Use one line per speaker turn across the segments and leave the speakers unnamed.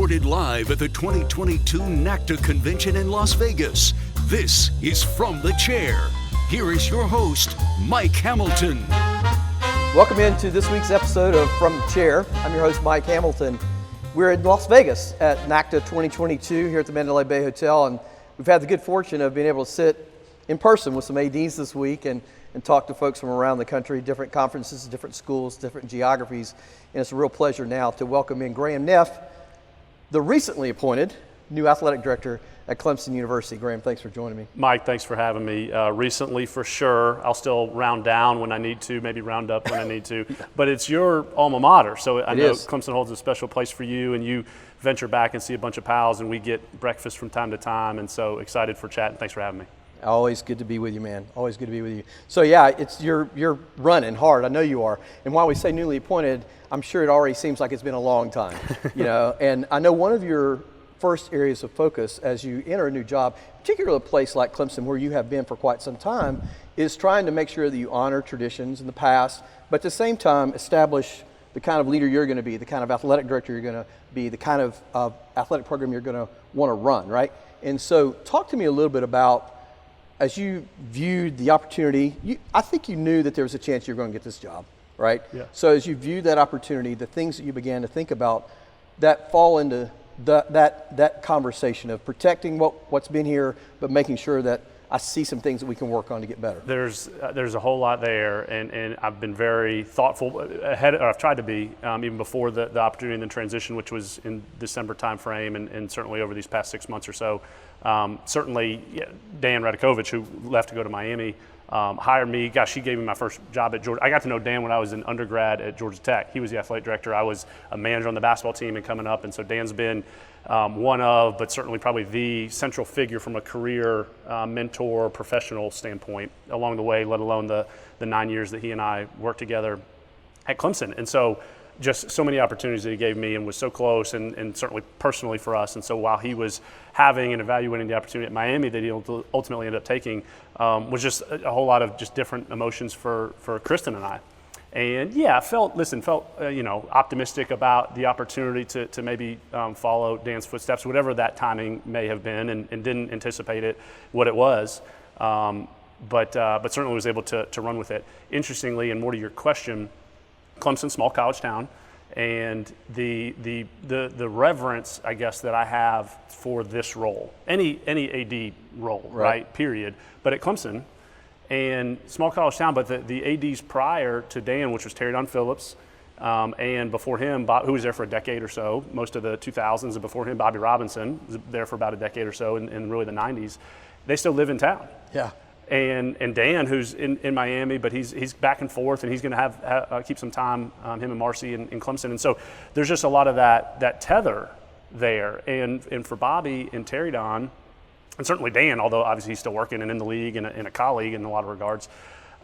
Recorded live at the 2022 NACDA Convention in Las Vegas, this is From the Chair. Here is your host, Mike Hamilton.
Welcome into this week's episode of From the Chair. I'm your host, Mike Hamilton. We're in Las Vegas at NACDA 2022 here at the Mandalay Bay Hotel, and we've had the good fortune of being able to sit in person with some ADs this week and talk to folks from around the country, different conferences, different schools, different geographies. And it's a real pleasure now to welcome in Graham Neff, the recently appointed new athletic director at Clemson University. Graham, thanks for joining me.
Mike, thanks for having me. Recently, for sure. I'll still round down when I need to, maybe round up when I need to. But it's your alma mater, so I know Clemson holds a special place for you, and you venture back and see a bunch of pals, and we get breakfast from time to time, and so excited for chatting. Thanks for having me.
Always good to be with you, man. Always good to be with you. So yeah, it's you're running hard. I know you are. And while we say newly appointed, I'm sure it already seems like it's been a long time. And I know one of your first areas of focus as you enter a new job, particularly a place like Clemson where you have been for quite some time, is trying to make sure that you honor traditions in the past, but at the same time establish the kind of leader you're going to be, the kind of athletic director you're going to be, the kind of athletic program you're going to want to run, right? And so talk to me a little bit about, as you viewed the opportunity, I think you knew that there was a chance you were going to get this job, right?
Yeah.
So as you viewed that opportunity, the things that you began to think about that fall into that conversation of protecting what's been here, but making sure that I see some things that we can work on to get better.
There's a whole lot there, and I've been very thoughtful ahead. Or I've tried to be even before the opportunity and the transition, which was in December timeframe, and certainly over these past 6 months or so. Certainly, Dan Radakovich, who left to go to Miami, hired me. Gosh, he gave me my first job at Georgia. I got to know Dan when I was an undergrad at Georgia Tech. He was the athletic director. I was a manager on the basketball team and coming up, and so Dan's been one of, but certainly probably the central figure from a career mentor, professional standpoint along the way, let alone the 9 years that he and I worked together at Clemson. And so just so many opportunities that he gave me and was so close and certainly personally for us. And so while he was having and evaluating the opportunity at Miami that he ultimately ended up taking, was just a whole lot of just different emotions for Kristen and I. And yeah, felt optimistic about the opportunity to maybe follow Dan's footsteps, whatever that timing may have been, and didn't anticipate it, what it was. But certainly was able to run with it. Interestingly, and more to your question, Clemson, small college town, and the reverence, I guess, that I have for this role, any AD role, right? Period. But at Clemson, and small college town, but the ADs prior to Dan, which was Terry Don Phillips, and before him, Bob, who was there for a decade or so, most of the 2000s, and before him, Bobby Robinson was there for about a decade or so in really the 90s. They still live in town. Yeah. And Dan, who's in Miami, but he's back and forth, and he's going to have keep some time, him and Marcy in Clemson. And so there's just a lot of that tether there. And for Bobby and Terry Don, and certainly Dan, although obviously he's still working and in the league and a colleague in a lot of regards,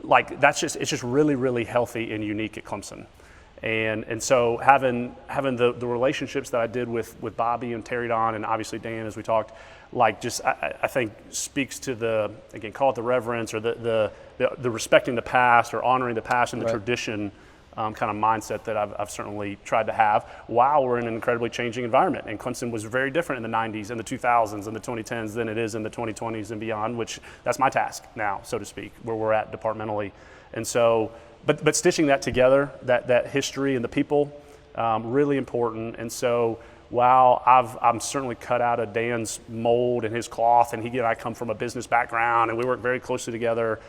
like it's just really, really healthy and unique at Clemson. And so having the relationships that I did with Bobby and Terry Don, and obviously Dan, as we talked, like just I think speaks to the, again, call it the reverence or the respecting the past or honoring the past and the tradition kind of mindset that I've certainly tried to have while we're in an incredibly changing environment. And Clemson was very different in the 90s and the 2000s and the 2010s than it is in the 2020s and beyond, which that's my task now, so to speak, where we're at departmentally. And so, but stitching that together, that history and the people, really important. And so while I'm certainly cut out of Dan's mold and his cloth, and he and I come from a business background and we work very closely together,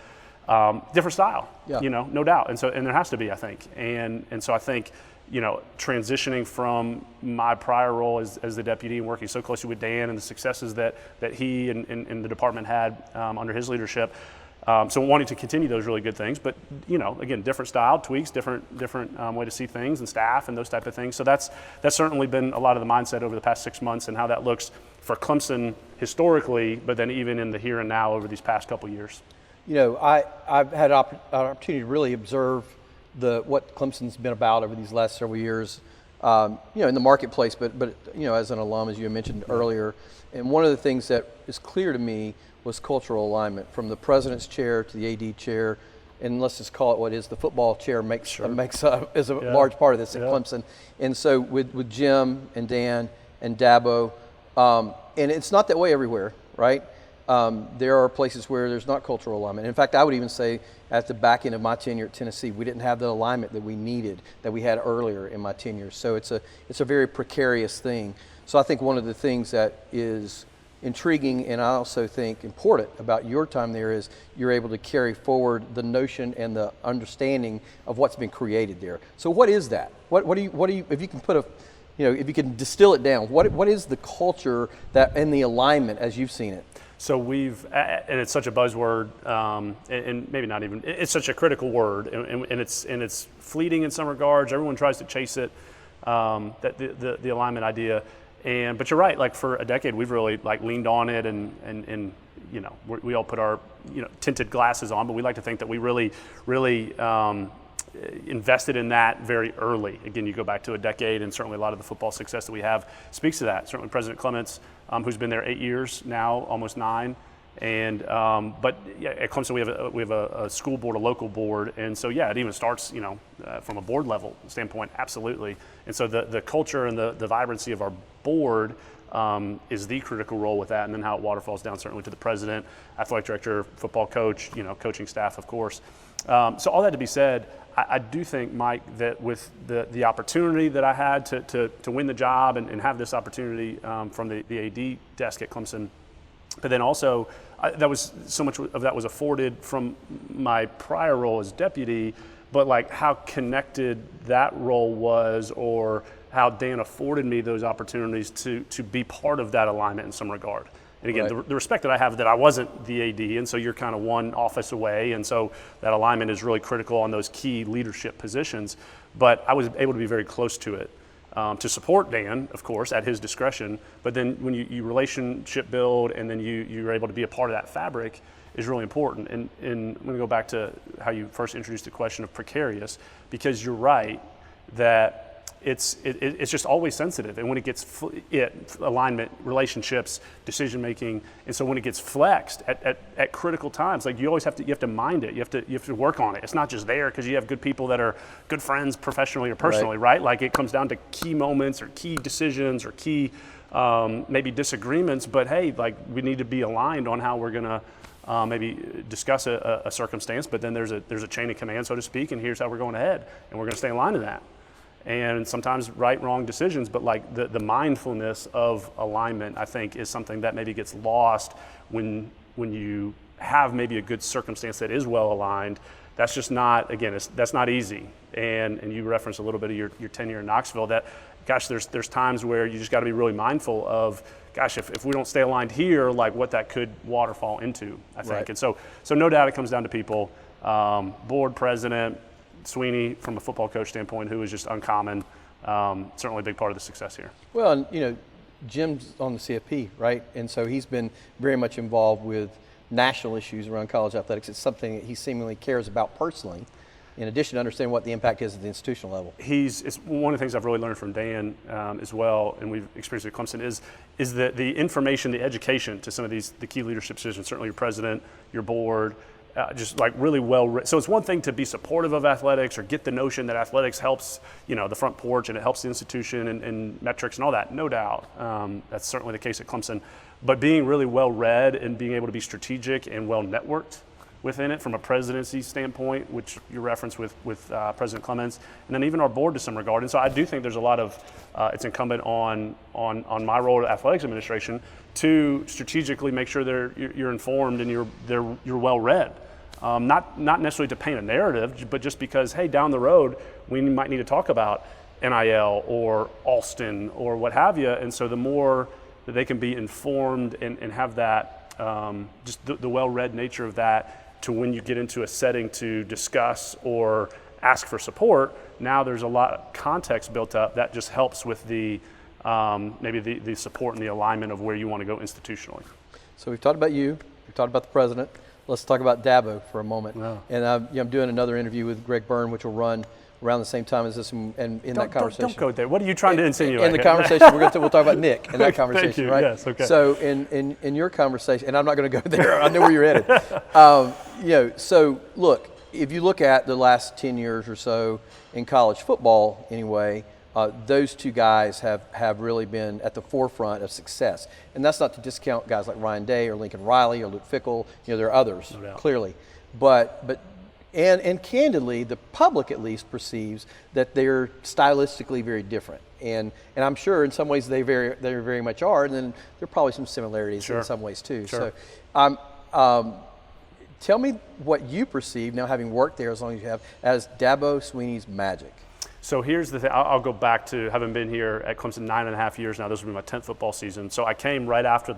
different style, no doubt. And there has to be, I think. And so I think, transitioning from my prior role as the deputy and working so closely with Dan and the successes that he and the department had under his leadership, so wanting to continue those really good things, but again, different style, tweaks, different way to see things and staff and those type of things. So that's certainly been a lot of the mindset over the past 6 months and how that looks for Clemson historically, but then even in the here and now over these past couple years.
I've had an opportunity to really observe what Clemson's been about over these last several years, in the marketplace, but as an alum, as you mentioned earlier. And one of the things that is clear to me was cultural alignment, from the president's chair to the AD chair, and let's just call it what is the football chair is a large part of this at Clemson. And so with Jim and Dan and Dabo. And it's not that way everywhere, right? There are places where there's not cultural alignment. In fact, I would even say at the back end of my tenure at Tennessee, we didn't have the alignment that we needed, that we had earlier in my tenure. So it's a very precarious thing. So I think one of the things that is intriguing and I also think important about your time there is you're able to carry forward the notion and the understanding of what's been created there. So what is that? What do you, if you can put if you can distill it down, what is the culture that and the alignment as you've seen it?
So and it's such a buzzword, and maybe not even, it's such a critical word, and it's fleeting in some regards. Everyone tries to chase it, that the alignment idea. But you're right, like for a decade, we've really like leaned on it and we all put our, tinted glasses on, but we like to think that we really invested in that very early. Again, you go back to a decade, and certainly a lot of the football success that we have speaks to that. Certainly President Clements, who's been there 8 years now, almost 9. But yeah, at Clemson we have a school board, a local board, and so yeah, it even starts from a board level standpoint, absolutely. And so the culture and the vibrancy of our board is the critical role with that, and then how it waterfalls down certainly to the president, athletic director, football coach, coaching staff, of course. So all that to be said, I do think, Mike, that with the opportunity that I had to win the job and have this opportunity from the AD desk at Clemson, but then also that was so much of that was afforded from my prior role as deputy, but like how connected that role was, or how Dan afforded me those opportunities to be part of that alignment in some regard. And again,
right.
the respect that I have that I wasn't the AD, and so you're kind of one office away, and so that alignment is really critical on those key leadership positions. But I was able to be very close to it, to support Dan, of course, at his discretion. But then when you relationship build, and then you're able to be a part of that fabric, is really important. And I'm going to go back to how you first introduced the question of precarious, because you're right that it's just always sensitive, and when it gets alignment, relationships, decision making, and so when it gets flexed at critical times, like you have to mind it, you have to work on it. It's not just there because you have good people that are good friends professionally or personally, right? Like it comes down to key moments or key decisions or key maybe disagreements, but hey, like we need to be aligned on how we're gonna maybe discuss a circumstance, but then there's a chain of command, so to speak, and here's how we're going ahead, and we're gonna stay in line to that. And sometimes right, wrong decisions, but like the mindfulness of alignment, I think, is something that maybe gets lost when you have maybe a good circumstance that is well aligned. That's just not, again, that's not easy. And you referenced a little bit of your tenure in Knoxville, that, gosh, there's times where you just got to be really mindful of, gosh, if we don't stay aligned here, like what that could waterfall into, I think. Right. And so no doubt it comes down to people, board president, Swinney, from a football coach standpoint, who is just uncommon, certainly a big part of the success here.
Well, and Jim's on the CFP, right? And so he's been very much involved with national issues around college athletics. It's something that he seemingly cares about personally, in addition to understanding what the impact is at the institutional level.
It's one of the things I've really learned from Dan as well, and we've experienced at Clemson, is that the information, the education to some of the key leadership decisions, certainly your president, your board, just like really well written. So it's one thing to be supportive of athletics or get the notion that athletics helps, the front porch and it helps the institution and metrics and all that, no doubt. That's certainly the case at Clemson. But being really well read and being able to be strategic and well networked within it from a presidency standpoint, which you referenced with President Clements, and then even our board to some regard. And so I do think there's a lot of, it's incumbent on my role at athletics administration to strategically make sure you're informed and you're well read. Not necessarily to paint a narrative, but just because, hey, down the road, we might need to talk about NIL or Alston or what have you. And so the more that they can be informed and have that, just the well-read nature of that, to when you get into a setting to discuss or ask for support, now there's a lot of context built up that just helps with the maybe the support and the alignment of where you want to go institutionally. So
we've talked about you, we've talked about the president. Let's talk about Dabo for a moment. Yeah. And I'm doing another interview with Greg Byrne, which will run around the same time as this, and in that conversation.
Don't go there. What are you trying to insinuate?
In the conversation, we'll talk about Nick in that conversation,
Thank you.
Right?
Yes, okay.
So in your conversation, and I'm not going to go there. I know where you're headed. So look, if you look at the last 10 years or so in college football, anyway, those two guys have really been at the forefront of success. And that's not to discount guys like Ryan Day or Lincoln Riley or Luke Fickell. There are others, clearly. But candidly, the public at least perceives that they're stylistically very different. And I'm sure in some ways they very much are, and then there are probably some similarities in some ways too.
Sure.
So tell me what you perceive, now having worked there as long as you have, as Dabo Swinney's magic.
So here's the thing. I'll go back to having been here at Clemson 9.5 years now. This will be my 10th football season. So I came right after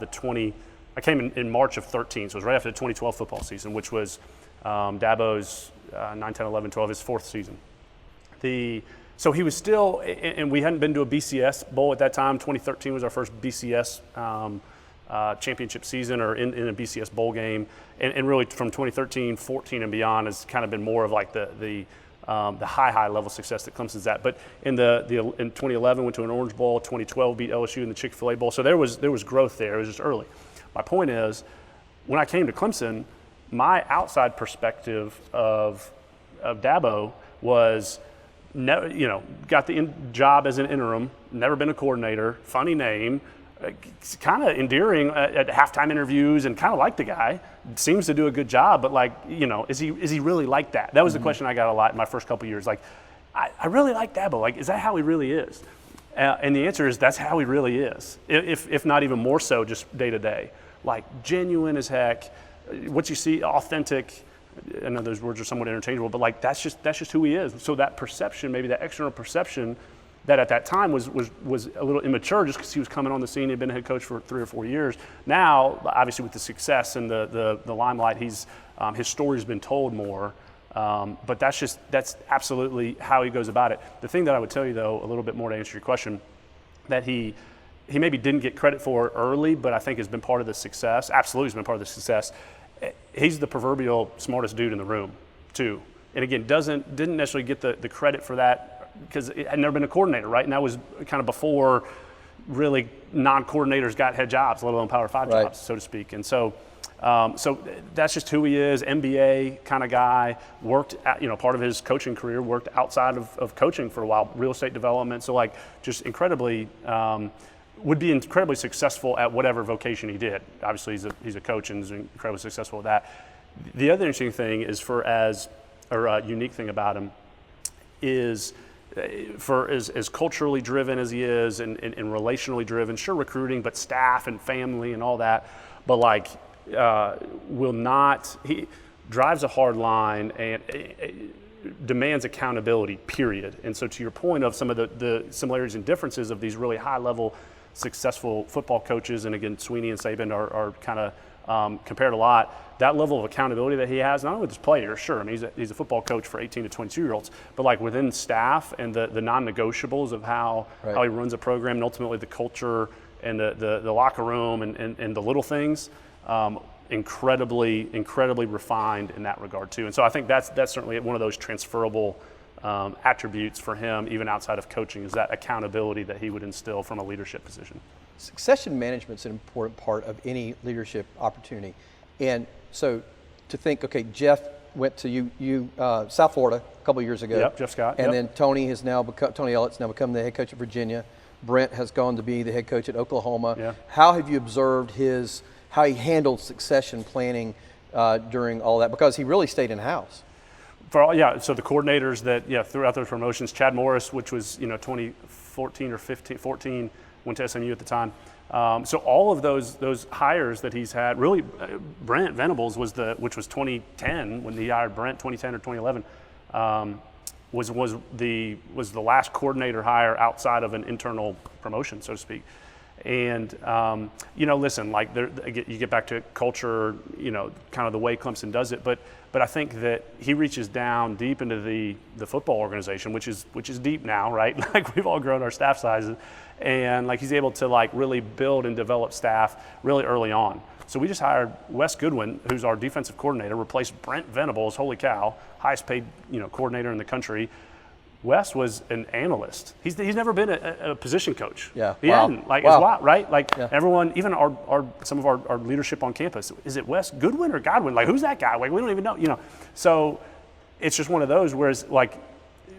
I came in March of 13. So it was right after the 2012 football season, which was Dabo's 9, 10, 11, 12, his fourth season. So he was still, and we hadn't been to a BCS bowl at that time. 2013 was our first BCS championship season, or in a BCS bowl game. And really from 2013, 14 and beyond has kind of been more of like the high level success that Clemson's at. But in 2011 went to an Orange Bowl. 2012 beat LSU in the Chick-fil-A Bowl. So there was growth there. It was just early. My point is, when I came to Clemson, my outside perspective of Dabo was, got the job as an interim, never been a coordinator, funny name, kind of endearing at halftime interviews, and kind of like the guy, seems to do a good job, but is he really like that? That was the question I got a lot in my first couple of years. I really like Dabo. Is that how he really is? And the answer is that's how he really is, if not even more so, just day to day. Genuine as heck. What you see, authentic. I know those words are somewhat interchangeable, but that's just who he is. So that perception, maybe that external perception, that at that time was a little immature, just because he was coming on the scene. He'd been a head coach for 3 or 4 years. Now, obviously, with the success and the limelight, his story's been told more. But that's absolutely how he goes about it. The thing that I would tell you, though, a little bit more to answer your question, that he maybe didn't get credit for early, but I think has been part of the success. Absolutely has been part of the success. He's the proverbial smartest dude in the room, too. And again, didn't necessarily get the credit for that because he had never been a coordinator, right? And that was kind of before really non-coordinators got head jobs, let alone Power 5 jobs, so to speak. And so that's just who he is, MBA kind of guy, worked at, part of his coaching career, worked outside of coaching for a while, real estate development. So just incredibly, would be incredibly successful at whatever vocation he did. Obviously he's a coach and is incredibly successful at that. The other interesting thing is unique thing about him is, as culturally driven as he is and relationally driven, sure, recruiting, but staff and family and all that, but he drives a hard line and demands accountability, period. And so to your point of some of the similarities and differences of these really high level successful football coaches, and again, Swinney and Saban are kind of compared a lot. That level of accountability that he has, not only with his players, sure, I mean, he's a football coach for 18 to 22-year-olds, but within staff and the non-negotiables of how he runs a program, and ultimately the culture and the locker room and the little things, incredibly refined in that regard too. And so I think that's certainly one of those transferable attributes for him, even outside of coaching, is that accountability that he would instill from a leadership position.
Succession management is an important part of any leadership opportunity. And so to think, okay, Jeff went to South Florida a couple of years ago.
Yep, Jeff Scott.
And then Tony Ellitt's now become the head coach at Virginia. Brent has gone to be the head coach at Oklahoma. Yeah. How have you observed how he handled succession planning during all that? Because he really stayed in-house.
So the coordinators that throughout those promotions, Chad Morris, which was 2014 or 14, went to SMU at the time. So all of those hires that he's had, really, Brent Venables which was 2010 when he hired Brent, 2010 or 2011, was the last coordinator hire outside of an internal promotion, so to speak. And listen, you get back to culture, kind of the way Clemson does it, but I think that he reaches down deep into the football organization, which is deep now, right? We've all grown our staff sizes, and he's able to really build and develop staff really early on. So we just hired Wes Goodwin, who's our defensive coordinator, replaced Brent Venables, holy cow, highest paid coordinator in the country. Wes was an analyst. He's never been a position coach. Yeah, he hadn't. It's wild, right? Everyone, even some of our leadership on campus, is it Wes Goodwin or Godwin? Who's that guy? We don't even know. So it's just one of those. Whereas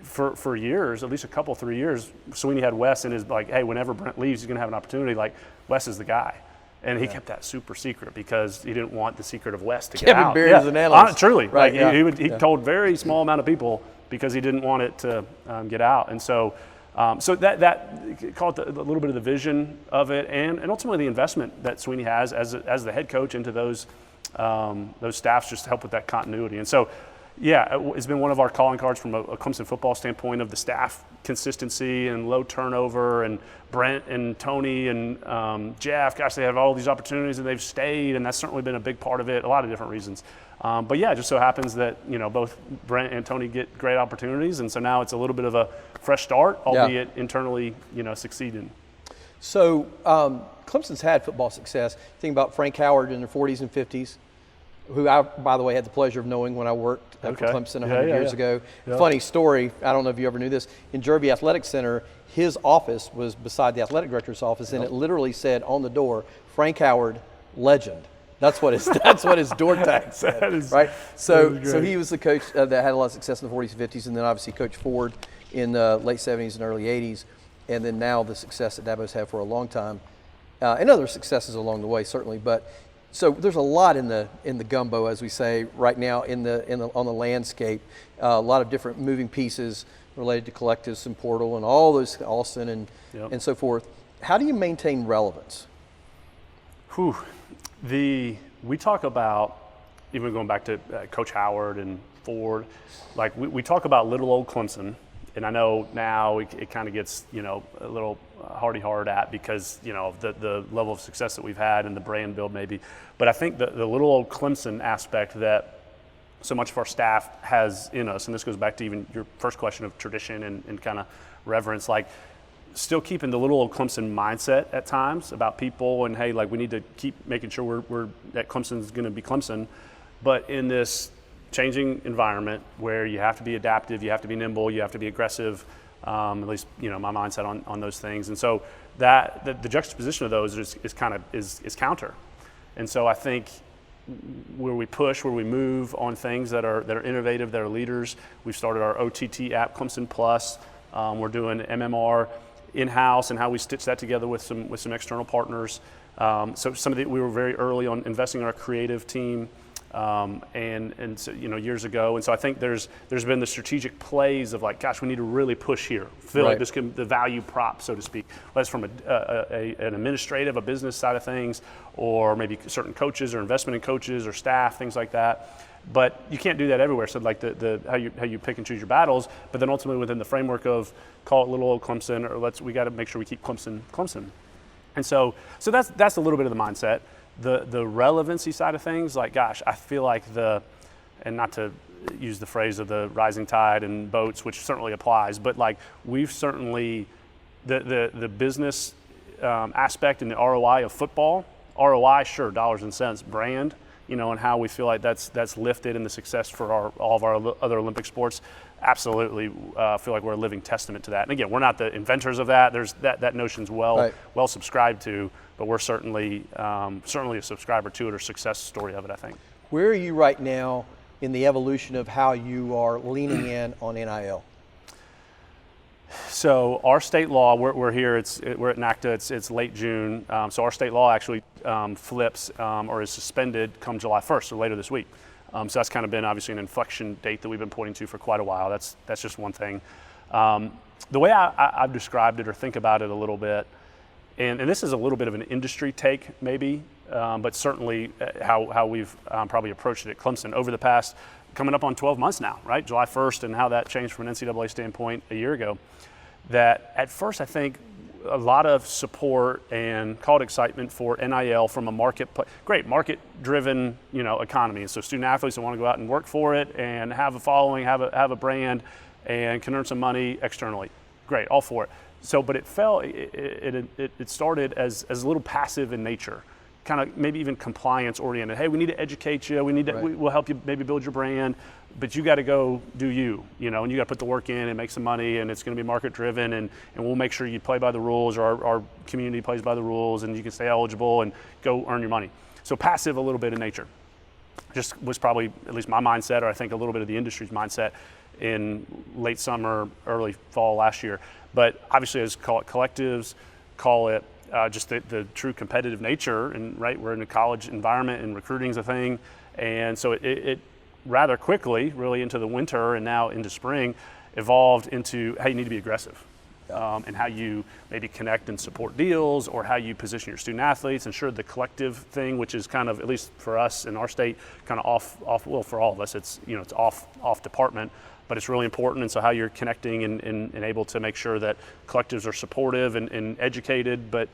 for years, at least a couple, 3 years, Swinney had Wes in his like, hey, whenever Brent leaves, he's going to have an opportunity. Like, Wes is the guy. And he kept that super secret because he didn't want the secret of Wes to get out.
Kevin Beard is an analyst.
Truly.
Right,
like, he told very small amount of people because he didn't want it to get out. And so that call it a little bit of the vision of it, and ultimately the investment that Swinney has as the head coach into those staffs just to help with that continuity. And so, yeah, it's been one of our calling cards from a Clemson football standpoint of the staff consistency and low turnover, and Brent and Tony and Jeff, gosh, they have all these opportunities and they've stayed, and that's certainly been a big part of it, a lot of different reasons. But yeah, it just so happens that, both Brent and Tony get great opportunities, and so now it's a little bit of a fresh start, albeit internally, succeeding.
So Clemson's had football success. Think about Frank Howard in the 40s and 50s, who I, by the way, had the pleasure of knowing when I worked for Clemson 100 years ago. Yeah. Funny story, I don't know if you ever knew this, in Jerby Athletic Center, his office was beside the athletic director's office, and it literally said on the door, Frank Howard, legend. That's what his door tag said, right? So he was the coach that had a lot of success in the 40s and 50s, and then obviously Coach Ford in the late 70s and early 80s, and then now the success that Dabo's had for a long time, and other successes along the way certainly. But so there's a lot in the gumbo, as we say right now, on the landscape. A lot of different moving pieces related to collectives and portal and all those, Austin and so forth. How do you maintain relevance?
We talk about, even going back to Coach Howard and Ford, like we talk about little old Clemson, and I know now it kind of gets a little hard at because the level of success that we've had and the brand build maybe, but I think the little old Clemson aspect that so much of our staff has in us, and this goes back to even your first question of tradition and kind of reverence, like still keeping the little old Clemson mindset at times about people and hey, like we need to keep making sure we're that Clemson's going to be Clemson, but in this changing environment where you have to be adaptive, you have to be nimble, you have to be aggressive, at least my mindset on those things. And so that the juxtaposition of those is counter. And so I think where we push, where we move on things that are innovative, that are leaders. We've started our OTT app, Clemson Plus. We're doing MMR in-house and how we stitch that together with some external partners. So we were very early on investing in our creative team. And so, years ago, and so I think there's been the strategic plays of like, gosh, we need to really push here. Feel like this can the value prop, so to speak, whether it's from an administrative, a business side of things, or maybe certain coaches or investment in coaches or staff, things like that. But you can't do that everywhere. So like how you pick and choose your battles, but then ultimately within the framework of call it little old Clemson, or we got to make sure we keep Clemson. And so that's a little bit of the mindset. The relevancy side of things, like, gosh, I feel like and not to use the phrase of the rising tide and boats, which certainly applies, but like we've certainly, the business aspect and the ROI of football, ROI, sure, dollars and cents, brand, and how we feel like that's lifted in the success for all of our other Olympic sports, absolutely feel like we're a living testament to that. And again, we're not the inventors of that. There's that notion's well subscribed to, but we're certainly a subscriber to it or success story of it, I think.
Where are you right now in the evolution of how you are leaning in on NIL?
So our state law, we're here. We're at NACTA. It's late June. So our state law actually flips or is suspended come July 1st, so later this week. So that's kind of been obviously an inflection date that we've been pointing to for quite a while. That's just one thing. The way I've described it or think about it a little bit, and this is a little bit of an industry take maybe, but certainly how we've probably approached it at Clemson over the past, coming up on 12 months now, right? July 1st and how that changed from an NCAA standpoint a year ago. That at first I think a lot of support and called excitement for NIL from a market-driven, economy. So student athletes that want to go out and work for it and have a following, have a brand, and can earn some money externally. Great, all for it. So, but it started as a little passive in nature, kind of maybe even compliance oriented. Hey, we need to educate you. We'll help you maybe build your brand, but you got to go do and you got to put the work in and make some money, and it's going to be market driven, and we'll make sure you play by the rules, or our community plays by the rules, and you can stay eligible and go earn your money. So passive a little bit in nature. Just was probably at least my mindset, or I think a little bit of the industry's mindset. in late summer, early fall last year. But obviously, as call it collectives, call it just the true competitive nature, and right, we're in a college environment and recruiting's a thing, and so it rather quickly, really into the winter and now into spring, evolved into how you need to be aggressive. And how you maybe connect and support deals, or how you position your student athletes. And sure, the collective thing, which is kind of, at least for us in our state, kind of off well, for all of us, it's it's off department, but it's really important. And so how you're connecting and able to make sure that collectives are supportive and educated, but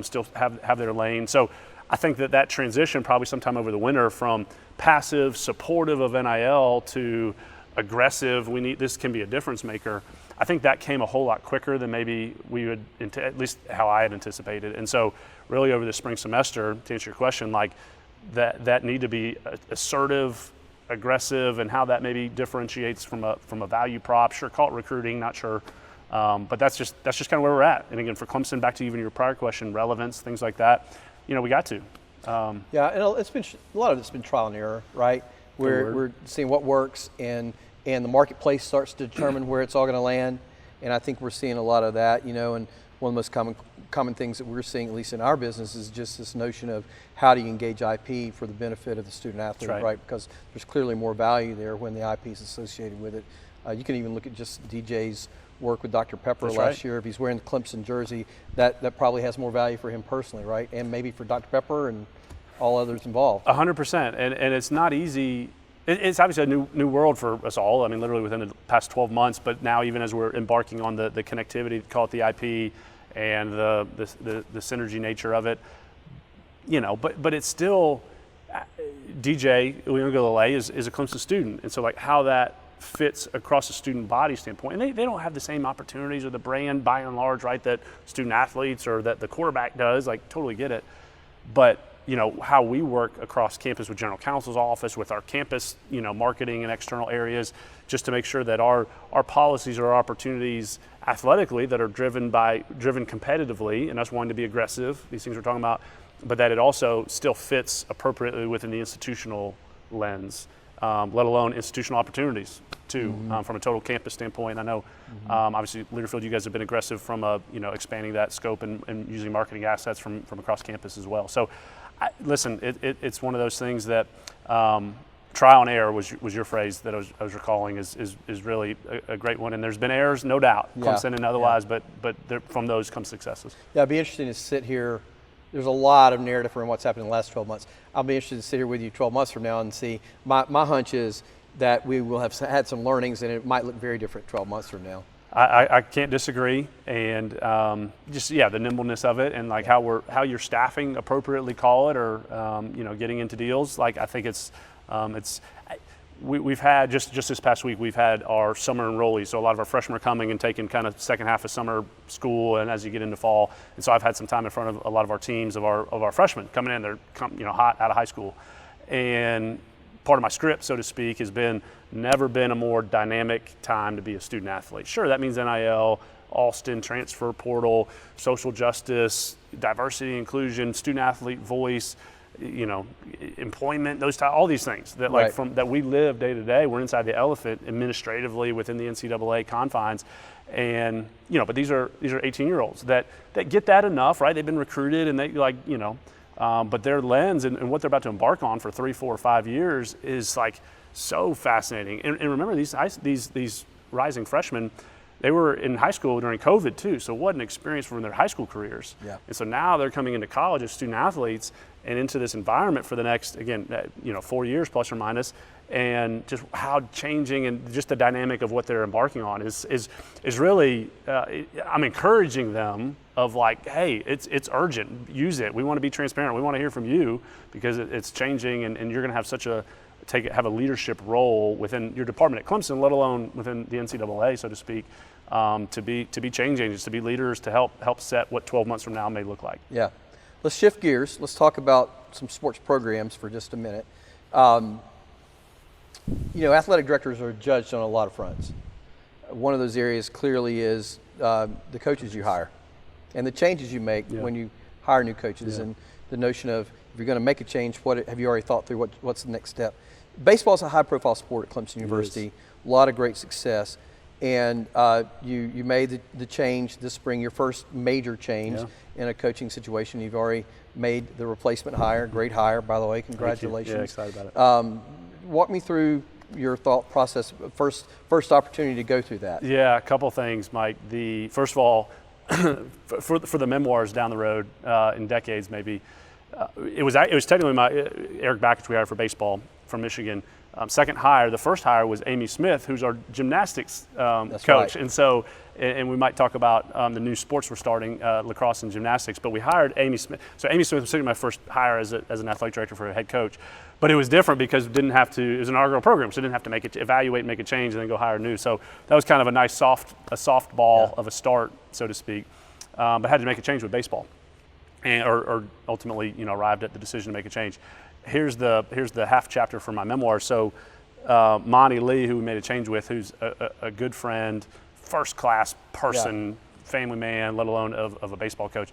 still have their lane. So I think that transition probably sometime over the winter from passive, supportive of NIL to aggressive, this can be a difference maker. I think that came a whole lot quicker than maybe we would, at least how I had anticipated. And so really over the spring semester, to answer your question, like that need to be assertive, aggressive, and how that maybe differentiates from a value prop. Sure, call it recruiting, not sure. But that's just kind of where we're at. And again, for Clemson, back to even your prior question, relevance, things like that, we got to.
Yeah, and it's been a lot of it's been trial and error, right? We're seeing what works, and the marketplace starts to determine where it's all going to land. And I think we're seeing a lot of that, and one of the most common things that we're seeing, at least in our business, is just this notion of how do you engage IP for the benefit of the student athlete, right? Because there's clearly more value there when the IP is associated with it. You can even look at just DJ's work with Dr. Pepper last year. If he's wearing the Clemson jersey, that probably has more value for him personally, right? And maybe for Dr. Pepper and all others involved.
100%, and it's not easy. It's obviously a new world for us all. I mean, literally within the past 12 months, but now even as we're embarking on the connectivity, call it the IP, and the synergy nature of it, but it's still, DJ Uiagalelei is a Clemson student, and so like how that fits across a student body standpoint, and they don't have the same opportunities or the brand by and large, right, that student athletes or that the quarterback does, like totally get it, but how we work across campus with general counsel's office, with our campus, marketing and external areas, just to make sure that our policies or our opportunities athletically that are driven competitively, and us wanting to be aggressive, these things we're talking about, but that it also still fits appropriately within the institutional lens, let alone institutional opportunities too, from a total campus standpoint. I know, obviously, Learfield, you guys have been aggressive from expanding that scope and using marketing assets from across campus as well. So, listen, it's one of those things that trial and error was your phrase that I was recalling is really a great one. And there's been errors, no doubt, Clemson and otherwise, but from those come successes.
Yeah, it'd be interesting to sit here. There's a lot of narrative around what's happened in the last 12 months. I'll be interested to sit here with you 12 months from now and see. My hunch is that we will have had some learnings, and it might look very different 12 months from now.
I can't disagree, and the nimbleness of it, and like how you're staffing appropriately, call it, or getting into deals. Like I think we've had just this past week we've had our summer enrollees, so a lot of our freshmen are coming and taking kind of second half of summer school, and as you get into fall, and so I've had some time in front of a lot of our teams of our freshmen coming in. They're hot out of high school, and part of my script, so to speak, has been never been a more dynamic time to be a student athlete. Sure, that means NIL, Alston, transfer portal, social justice, diversity, inclusion, student athlete voice, employment, all these things that that we live day to day. We're inside the elephant administratively within the NCAA confines, and but these are 18-year-olds that get that enough, right? They've been recruited, and they but their lens and what they're about to embark on for 3, 4, 5 years is like so fascinating. And remember, these rising freshmen, they were in high school during COVID too, so what an experience from their high school careers. Yeah. And so now they're coming into college as student athletes and into this environment for the next, 4 years plus or minus, and just how changing and just the dynamic of what they're embarking on is really, I'm encouraging them of like, hey, it's urgent, use it. We want to be transparent. We want to hear from you because it's changing, and you're going to have have a leadership role within your department at Clemson, let alone within the NCAA, so to speak, to be change agents, to be leaders, to help set what 12 months from now may look like.
Yeah. Let's shift gears. Let's talk about some sports programs for just a minute. Athletic directors are judged on a lot of fronts. One of those areas clearly is the coaches you hire and the changes you make when you hire new coaches, and the notion of if you're going to make a change, have you already thought through what's the next step? Baseball is a high-profile sport at Clemson University. a lot of great success. And you made the change this spring, your first major change in a coaching situation. You've already made the replacement hire, great hire, by the way, congratulations.
Yeah, excited about it.
Walk me through your thought process, first opportunity to go through that.
Yeah, a couple things, Mike. First of all, for the memoirs down the road in decades maybe, it was technically Eric Backich we hired for baseball from Michigan. Second hire, the first hire was Amy Smith, who's our gymnastics coach.
Right.
And so, and we might talk about the new sports we're starting, lacrosse and gymnastics, but we hired Amy Smith. So Amy Smith was certainly my first hire as an athletic director for a head coach. But it was different because it was an inaugural program, so it didn't have to evaluate and make a change and then go hire new. So that was kind of a nice soft ball of a start, so to speak. But had to make a change with baseball, or ultimately, arrived at the decision to make a change. Here's the half chapter for my memoir. So Monty Lee, who we made a change with, who's a good friend, first class person, family man, let alone of a baseball coach.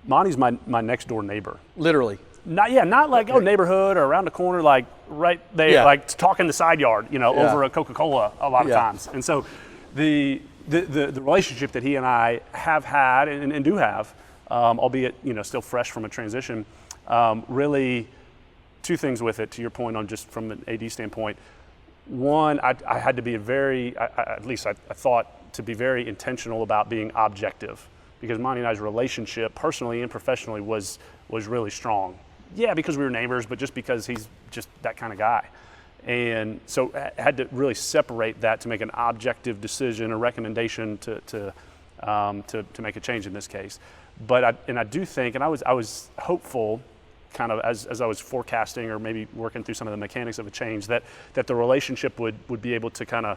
Monty's my next door neighbor.
Literally.
Not like neighborhood or around the corner, like right there, like talking the side yard, over a Coca-Cola a lot of times. And so the relationship that he and I have had and do have, albeit still fresh from a transition, really two things with it. To your point on just from an AD standpoint, one, I had to be I thought to be very intentional about being objective, because Monty and I's relationship, personally and professionally, was really strong. Yeah, because we were neighbors, but just because he's just that kind of guy. And so I had to really separate that to make an objective decision, a recommendation to make a change in this case. But I do think, and I was hopeful, kind of as I was forecasting or maybe working through some of the mechanics of a change, that the relationship would be able to kind of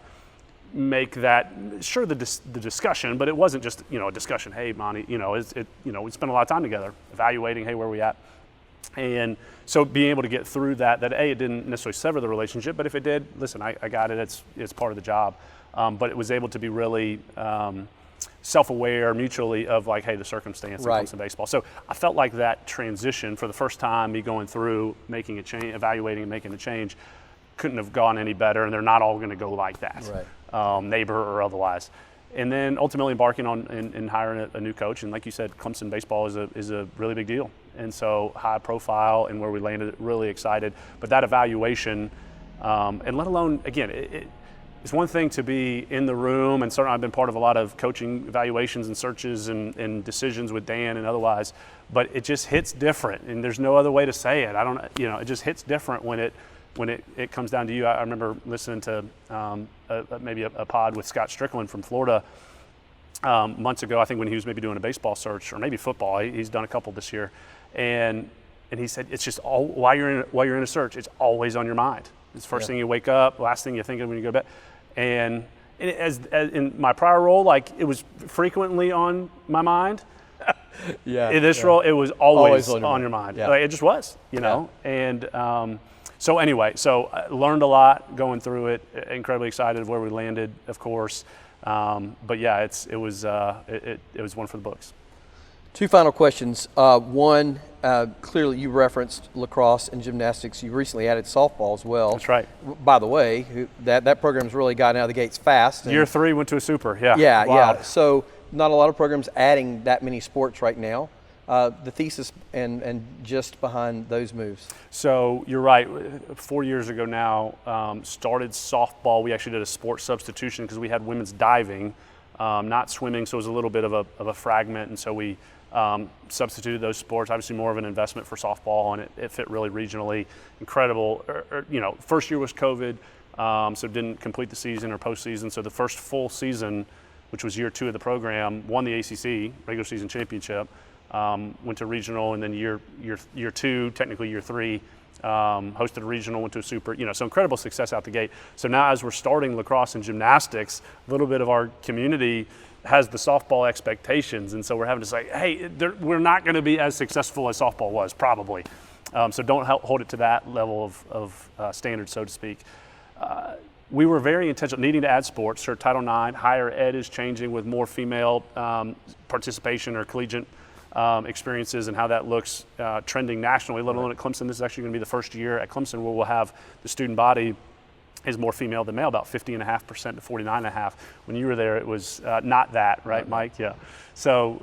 make that, sure, the discussion, but it wasn't just a discussion. Hey, Monty, we spent a lot of time together evaluating, hey, where are we at? And so being able to get through that it didn't necessarily sever the relationship, but if it did, listen, I got it. It's part of the job. But it was able to be really self-aware mutually of like, hey, the circumstance that comes to baseball. So I felt like that transition for the first time, me going through making a change, evaluating and making a change, couldn't have gone any better. And they're not all going to go like that, neighbor or otherwise. And then ultimately embarking on and hiring a new coach. And like you said, Clemson baseball is a really big deal. And so high profile, and where we landed, really excited. But that evaluation, and let alone, again, it's one thing to be in the room, and certainly I've been part of a lot of coaching evaluations and searches and decisions with Dan and otherwise, but it just hits different, and there's no other way to say it. It just hits different when it comes down to you. I remember listening to maybe a pod with Scott Strickland from Florida months ago, I think when he was maybe doing a baseball search, or maybe football. He's done a couple this year. And he said, it's just all, while you're in a search, it's always on your mind. It's the first thing you wake up, last thing you think of when you go to bed. And as in my prior role, like, it was frequently on my mind. In this role, it was always on your mind.
Yeah.
Like, it just was, know. And so anyway, I learned a lot going through it. Incredibly excited of where we landed, of course. But yeah, it was one for the books.
Two final questions. One, clearly you referenced lacrosse and gymnastics. You recently added softball as well.
That's right.
By the way, that program's really gotten out of the gates fast.
Year 3 went to a super, yeah.
Yeah. So not a lot of programs adding that many sports right now. The thesis and just behind those moves. So
you're right. 4 years ago now, started softball. We actually did a sports substitution because we had women's diving, not swimming, so it was a little bit of a fragment, and so we substituted those sports. Obviously more of an investment for softball, and it fit really regionally. Incredible. First year was COVID, so didn't complete the season or postseason. So the first full season, which was year 2 of the program, won the ACC regular season championship. Went to regional, and then year 2, technically year 3, hosted a regional, went to a super, so incredible success out the gate. So now as we're starting lacrosse and gymnastics, a little bit of our community has the softball expectations, and so we're having to say, hey, we're not going to be as successful as softball was, probably. So don't hold it to that level of standard, so to speak. We were very intentional, needing to add sports. Sure, Title IX, higher ed is changing with more female participation or collegiate experiences, and how that looks trending nationally, let alone at Clemson. This is actually going to be the first year at Clemson where we'll have the student body is more female than male, about 50.5% to 49.5%. When you were there, it was not that, right, Mike? Yeah. So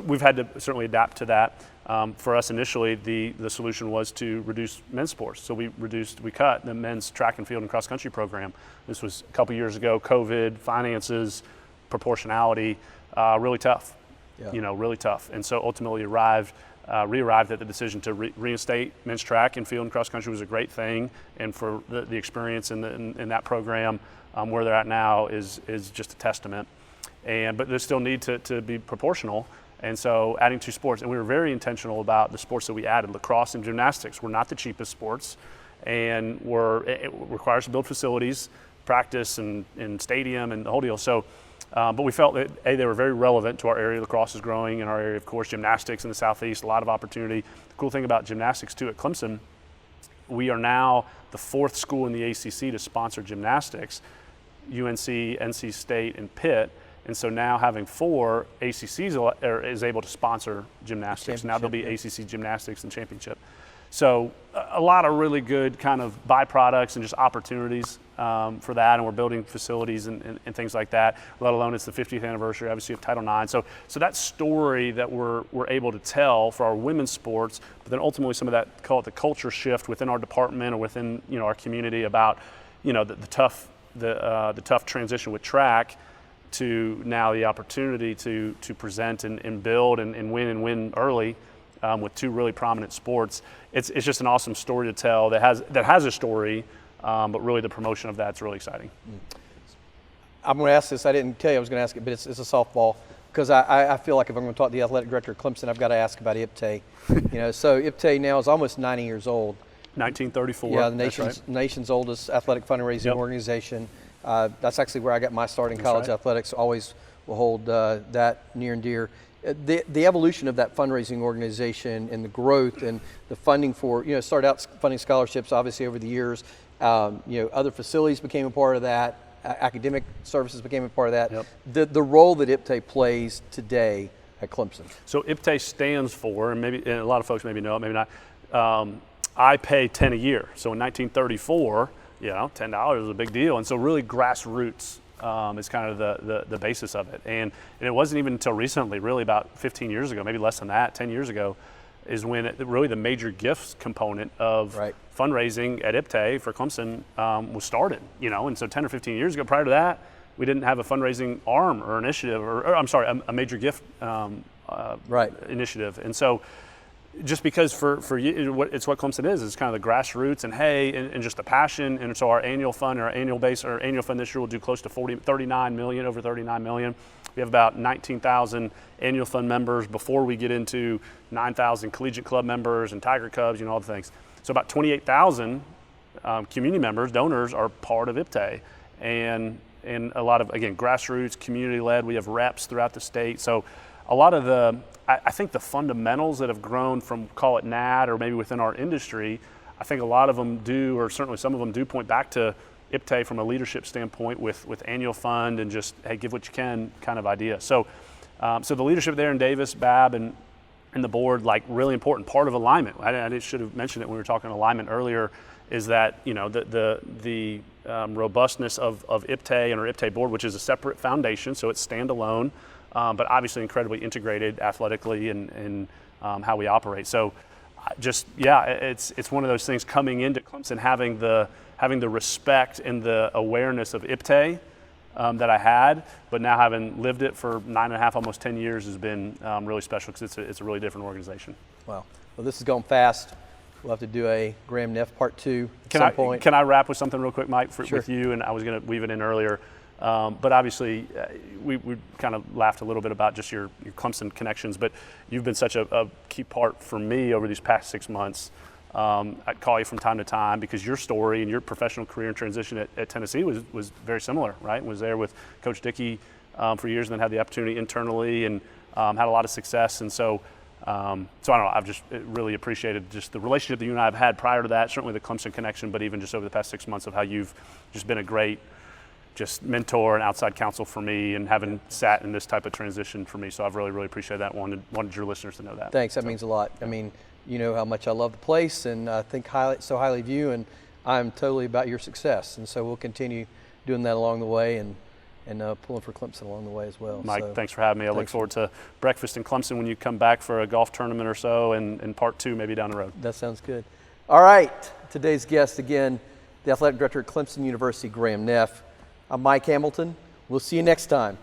we've had to certainly adapt to that. For us initially, the solution was to reduce men's sports. So we cut the men's track and field and cross country program. This was a couple years ago. COVID, finances, proportionality, really tough. Yeah. Really tough. And so ultimately re-arrived at the decision to reinstate men's track and field and cross country was a great thing. And for the experience in that program, where they're at now is just a testament. But they still need to be proportional. And so adding 2 sports, and we were very intentional about the sports that we added. Lacrosse and gymnastics were not the cheapest sports, and it requires to build facilities, practice and stadium and the whole deal. So, but we felt that they were very relevant to our area. Lacrosse is growing in our area, of course. Gymnastics in the Southeast, a lot of opportunity. The cool thing about gymnastics too at Clemson, we are now the 4th school in the ACC to sponsor gymnastics. UNC, NC State, and Pitt. And so now having 4 ACCs is able to sponsor gymnastics. Now there'll be ACC gymnastics and championship. So a lot of really good kind of byproducts and just opportunities for that. And we're building facilities and things like that, let alone it's the 50th anniversary, obviously, of Title IX. So that story that we're able to tell for our women's sports, but then ultimately some of that, call it the culture shift within our department or within our community about the tough transition with track, to now the opportunity to present and build and win early with 2 really prominent sports. It's just an awesome story to tell that has a story, but really the promotion of that's really exciting.
I'm going to ask this. I didn't tell you I was going to ask it, but it's a softball because I feel like if I'm going to talk to the athletic director of Clemson, I've got to ask about IPTAY. So IPTAY now is almost 90 years old.
1934.
Yeah, the nation's oldest athletic fundraising organization. That's actually where I got my start in college athletics. Always will hold that near and dear. The evolution of that fundraising organization and the growth and the funding for, started out funding scholarships obviously over the years. Other facilities became a part of that. Academic services became a part of that. Yep. The role that IPTAY plays today at Clemson.
So IPTAY stands for, and a lot of folks maybe know it, maybe not, I pay 10 a year. So in 1934, $10 is a big deal. And so really grassroots is kind of the basis of it. And it wasn't even until recently, really about 15 years ago, maybe less than that, 10 years ago, is when really the major gifts component of fundraising at IPTAY for Clemson was started. And so 10 or 15 years ago, prior to that, we didn't have a fundraising arm or initiative, a major gift initiative. And so just because for you, it's what Clemson is. It's kind of the grassroots and just the passion. And so our annual fund, our annual fund this year will do close to over 39 million. We have about 19,000 annual fund members before we get into 9,000 collegiate club members and Tiger Cubs, all the things. So about 28,000 community members, donors, are part of IPTAY. And a lot of, again, grassroots, community-led. We have reps throughout the state. So a lot of I think the fundamentals that have grown from, call it NAD, or maybe within our industry, I think a lot of them do, or certainly some of them do, point back to IPTAY from a leadership standpoint with annual fund and just, hey, give what you can kind of idea. So the leadership there in Davis, Bab, and the board, really important part of alignment. I should have mentioned it when we were talking alignment earlier, is that, the robustness of IPTAY and our IPTAY board, which is a separate foundation, so it's standalone, but obviously incredibly integrated athletically and how we operate. So it's one of those things coming into Clemson, having the respect and the awareness of IPTAY that I had, but now having lived it for 9.5, almost 10 years has been really special because it's a really different organization.
Wow. Well, this is going fast. We'll have to do a Graham Neff part 2 at some point.
Can I wrap with something real quick, Mike,
Sure.
with you? And I was going to weave it in earlier. But obviously, we kind of laughed a little bit about just your Clemson connections, but you've been such a key part for me over these past 6 months. I'd call you from time to time because your story and your professional career and transition at Tennessee was very similar, right? Was there with Coach Dickey for years and then had the opportunity internally and had a lot of success. And so I don't know, I've just really appreciated just the relationship that you and I have had prior to that, certainly the Clemson connection, but even just over the past 6 months of how you've just been a great just mentor and outside counsel for me and having sat in this type of transition for me. So I've really, really appreciated that. Wanted your listeners to know that.
Thanks. That means a lot. Yeah. I mean, you know how much I love the place and I think so highly of you. And I'm totally about your success. And so we'll continue doing that along the way and pulling for Clemson along the way as well.
Mike,
so,
thanks for having me. I look forward to breakfast in Clemson when you come back for a golf tournament or so, and part 2 maybe down the road.
That sounds good. All right, today's guest again, the athletic director at Clemson University, Graham Neff. I'm Mike Hamilton. We'll see you next time.